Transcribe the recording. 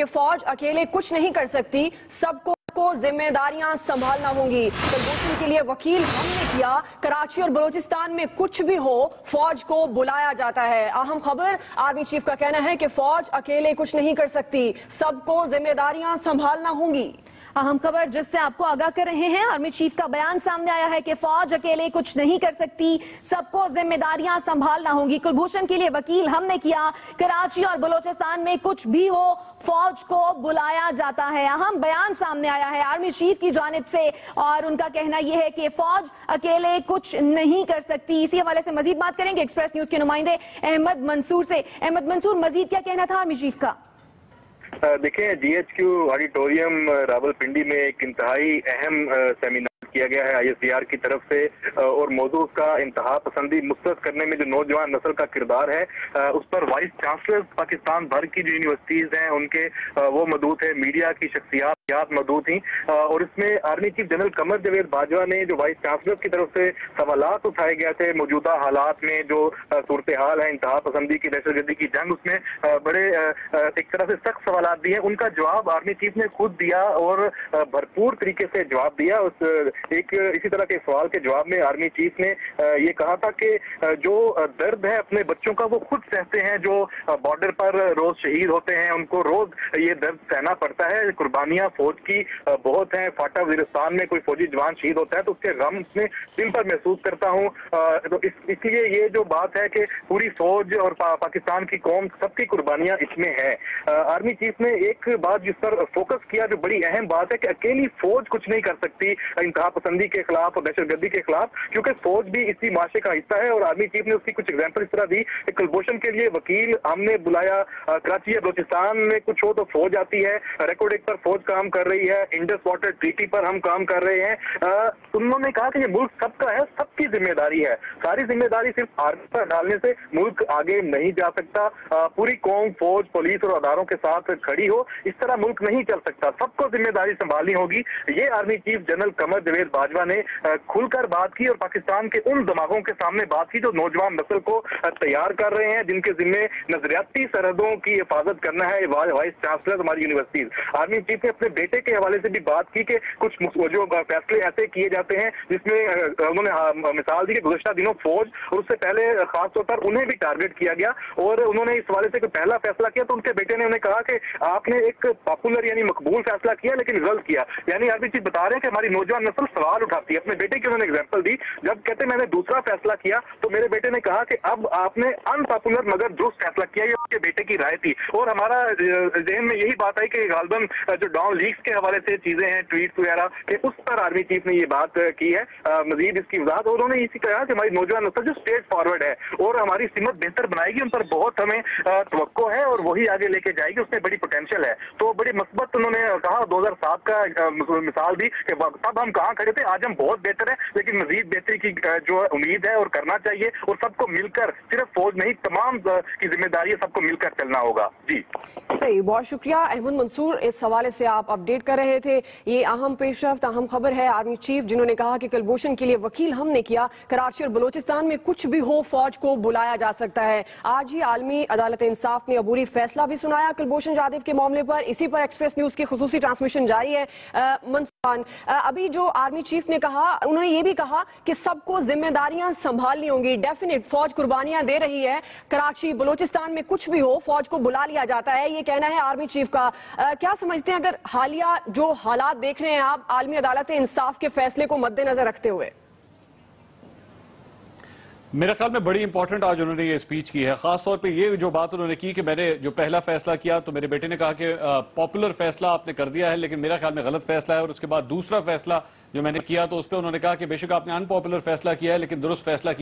کہ فوج اکیلے کچھ نہیں کر سکتی، سب کو ذمہ داریاں سنبھالنا ہوں گی۔ کلبھوشن کے لیے وکیل ہم نے کیا، کراچی اور بلوچستان میں کچھ بھی ہو فوج کو بلایا جاتا ہے۔ اہم خبر، آرمی چیف کا کہنا ہے کہ فوج اکیلے کچھ نہیں کر سکتی، سب کو ذمہ داریاں سنبھالنا ہوں گی۔ اہم خبر جس سے آپ کو آگاہ کر رہے ہیں، آرمی چیف کا بیان سامنے آیا ہے کہ فوج اکیلے کچھ نہیں کر سکتی، سب کو ذمہ داریاں سنبھالنا ہوں گی۔ کلبھوشن کے لیے وکیل ہم نے کیا، کراچی اور بلوچستان میں کچھ بھی ہو فوج کو بلایا جاتا ہے۔ اہم بیان سامنے آیا ہے آرمی چیف کی جانب سے اور ان کا کہنا یہ ہے کہ فوج اکیلے کچھ نہیں کر سکتی۔ اسی حوالے سے مزید بات کریں گے ایکسپریس نیوز کے نمائندے احمد منصور سے۔ احمد منصور، مزید کیا کہنا تھا آرمی چیف کا؟ دیکھیں، G H Q auditorium Rawalpindi میں ایک انتہائی اہم سیمینار کیا گیا ہے ISDR کی طرف سے، اور موضوع اس کا انتہا پسندی مسترد کرنے میں جو نوجوان نسل کا کردار ہے اس پر وائس چانسلر پاکستان بھر کی جو یونیورسٹیز ہیں ان کے وہ موجود ہیں، میڈیا کی شخصیات موجود تھیں، اور اس میں army chief general Qamar Javed Bajwa نے جو وائس چانسلر کی طرف سے سوالات اٹھائے گئے تھے موجودہ حالات میں جو صورتحال ہے انتہا پسندی کی، دہشت گردی کی جنگ، اس میں بڑے ایک طرح سے سخت سوالات دیے، ان کا جواب آرمی چیف نے خود دیا اور بھرپور طریقے سے جواب دیا۔ اسی طرح کے سوال کے جواب میں آرمی چیف نے یہ کہا تھا کہ جو درد ہے اپنے بچوں کا وہ خود سہتے ہیں، جو بارڈر پر روز شہید ہوتے ہیں ان کو روز یہ درد سہنا پڑتا ہے، قربانیاں فوج کی بہت ہیں، فاٹا وزیرستان میں کوئی فوجی جوان شہید ہوتا ہے تو اس کے غم میں دل پر محسوس کرتا ہوں، تو اس لیے یہ جو بات ہے کہ پوری فوج اور پاکستان کی قوم سب کی قربانیاں اس میں ہیں۔ آرمی چیف نے ایک بات جس پر فوکس کیا جو بڑی اہم بات ہے کہ اکیلی فوج کچھ نہیں کر سکتی انتہا پسندی کے خلاف اور دہشت گردی کے خلاف، کیونکہ فوج بھی اسی معاشرے کا حصہ ہے، اور آرمی چیف نے اس کی کچھ ایگزامپل اس طرح دی کہ کلبھوشن کے لیے وکیل ہم نے بلایا، کراچی یا بلوچستان میں کچھ ہو تو فوج آتی ہے، ریکارڈ ایکٹ پر فوج کام کر رہی ہے، انڈس واٹر ٹریٹی پر ہم کام کر رہے ہیں۔ انہوں نے کہا کہ یہ ملک سب کا ہے، سب کی ذمہ داری ہے، ساری ذمہ داری صرف آرمی پر ڈالنے سے ملک آگے نہیں جا سکتا، پوری قوم فوج پولیس اور اداروں کے ساتھ کھڑی ہو، اس طرح ملک نہیں چل سکتا، سب کو ذمہ داری سنبھالنی ہوگی۔ یہ army chief general Qamar Javed Bajwa نے کھل کر بات کی اور پاکستان کے ان دماغوں کے سامنے بات کی جو نوجوان نسل کو تیار کر رہے ہیں، جن کے ذمہ نظریاتی سرحدوں کی حفاظت کرنا ہے، وائس چانسلر ہماری یونیورسٹیز۔ آرمی چیف نے اپنے بیٹے کے حوالے سے بھی بات کی کہ کچھ جو فیصلے ایسے کیے جاتے ہیں جس میں انہوں نے مثال دی کہ گزشتہ دنوں فوج اور اس سے پہلے خاص طور پر انہیں بھی ٹارگٹ کیا گیا، اور انہوں نے اس حوالے سے کوئی پہلا فیصلہ کیا تو ان کے بیٹے نے انہیں کہا کہ آپ نے ایک پاپولر یعنی مقبول فیصلہ کیا لیکن غلط کیا۔ یعنی آرمی چیف بتا رہے ہیں کہ ہماری نوجوان نسل سوال اٹھاتی ہے، اپنے بیٹے کی انہوں نے ایگزامپل دی، جب کہتے میں نے دوسرا فیصلہ کیا تو میرے بیٹے نے کہا کہ اب آپ نے ان پاپولر مگر درست فیصلہ کیا، یہ ان کے بیٹے کی رائے تھی، اور ہمارا ذہن میں یہی بات آئی کہ غالباً جو ڈاؤن لیگز کے حوالے سے چیزیں ہیں، ٹویٹس وغیرہ، کہ اس پر آرمی چیف نے یہ بات کی ہے۔ مزید اس کی وضاحت اور انہوں نے اسی کہا کہ ہماری نوجوان نسل جو اسٹریٹ فارورڈ ہے اور ہماری سمت بہتر بنائے گی، ان پر بہت ہمیں توقع ہے اور وہی آگے لے کے جائے گی، اس میں بڑی پوٹینشیل ہے۔ تو بڑی مثبت انہوں نے کہا، 2007 کا مثال دی کہ تب ہم کہاں کھڑے تھے، آج ہم بہت بہتر ہیں، لیکن مزید بہتری کی جو امید ہے اور کرنا چاہیے، اور سب کو مل کر، صرف فوج نہیں تمام کی ذمہ داری ہے، سب کو مل کر چلنا ہوگا۔ جی صحیح، بہت شکریہ احمد منصور، اس حوالے سے آپ اپڈیٹ کر رہے تھے۔ یہ اہم پیش رفت، اہم خبر ہے آرمی چیف جنہوں نے کہا کہ کلبھوشن کے لیے وکیل ہم نے کیا، کراچی اور بلوچستان میں کچھ بھی ہو فوج کو بلایا جا سکتا ہے۔ آج ہی عالمی عدالت انصاف نے عبوری فیصلہ بھی سنایا کلبھوشن جادو کے معاملے پر، اسی پر ایکسپریس نیوز کی خصوصی ٹرانسمیشن جاری ہے۔ منصور، ابھی جو آرمی چیف نے کہا، انہوں نے یہ بھی کہا کہ سب کو ذمہ داریاں سنبھالنی ہوں گی، ڈیفینیٹ فوج قربانیاں دے رہی ہے، کراچی بلوچستان میں کچھ بھی ہو فوج کو بلا لیا جاتا ہے، یہ کہنا ہے آرمی چیف کا۔ کیا سمجھتے ہیں اگر حالیہ جو حالات دیکھ رہے ہیں آپ عالمی عدالت انصاف کے فیصلے کو مد نظر رکھتے ہوئے؟ میرے خیال میں بڑی امپورٹنٹ آج انہوں نے یہ اسپیچ کی ہے، خاص طور پہ یہ جو بات انہوں نے کی کہ میں نے جو پہلا فیصلہ کیا تو میرے بیٹے نے کہا کہ پاپولر فیصلہ آپ نے کر دیا ہے لیکن میرا خیال میں غلط فیصلہ ہے، اور اس کے بعد دوسرا فیصلہ جو میں نے کیا تو اس پہ انہوں نے کہا کہ بے شک آپ نے ان پاپولر فیصلہ کیا ہے لیکن درست فیصلہ کیا